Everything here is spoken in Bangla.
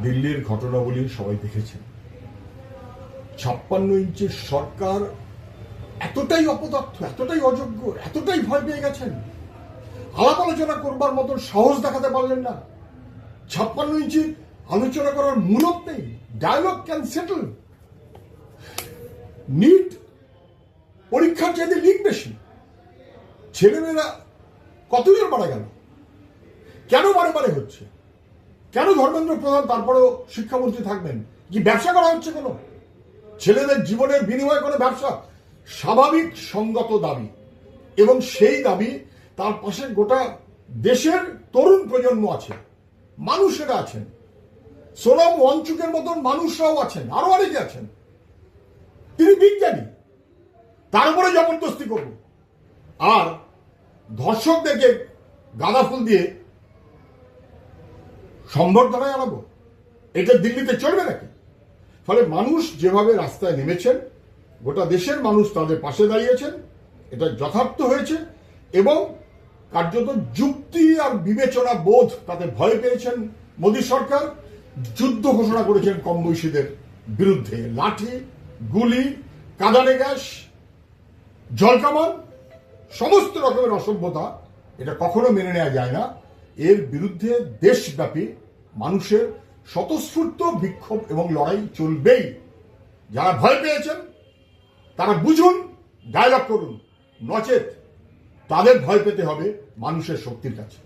দিল্লির ঘটনাবলী সবাই দেখেছেন। 56 ইঞ্চির সরকার এতটাই অপদার্থ, এতটাই অযোগ্য, এতটাই ভয় পেয়ে গেছেন, আলাপ আলোচনা করবার মতন সাহস দেখাতে পারলেন না। 56 ইঞ্চি আলোচনা করার মূলক নেই। Dialogue can settle. নিট পরীক্ষার চাইতে লিক বেশি। ছেলেমেয়েরা কতজন মারা গেল? কেন বারে বারে হচ্ছে? কেন ধর্মেন্দ্র প্রধান তারপরেও শিক্ষামন্ত্রী থাকবেন? কি ব্যবসা করা হচ্ছে? কোনো ছেলেদের জীবনের বিনিময়ে কোনো ব্যবসা? স্বাভাবিক সঙ্গত দাবি, এবং সেই দাবি তার পাশে গোটা দেশের তরুণ প্রজন্ম আছে, মানুষেরা আছেন, সোনাম ওয়াংচুকের মতন মানুষরাও আছেন, আরো অনেকে আছেন। তিনি বিজ্ঞানী, তার উপরে জবরদস্তি করব আর ধর্ষকদেরকে গাঁদা ফুল দিয়ে সম্বর্ধনায় আনাবো? এটা দিল্লিতে চলবে নাকি? ফলে মানুষ যেভাবে রাস্তায় নেমেছেন, গোটা দেশের মানুষ তাদের পাশে দাঁড়িয়েছেন, এটা যথার্থ হয়েছে, এবং কার্যত যুক্তি আর বিবেচনা বোধ তাতে ভয় পেয়েছেন। মোদী সরকার যুদ্ধ ঘোষণা করেছেন কম বয়সীদের বিরুদ্ধে। লাঠি, গুলি, কাঁদানে গ্যাস, জলকামান, সমস্ত রকমের অসভ্যতা, এটা কখনো মেনে নেওয়া যায় না। এর বিরুদ্ধে দেশব্যাপী মানুষের স্বতঃস্ফূর্ত বিক্ষোভ এবং লড়াই চলবেই। যারা ভয় পেয়েছেন তারা বুঝুন, ডায়ালগ করুন, নচেত তাদের ভয় পেতে হবে মানুষের শক্তির কাছে।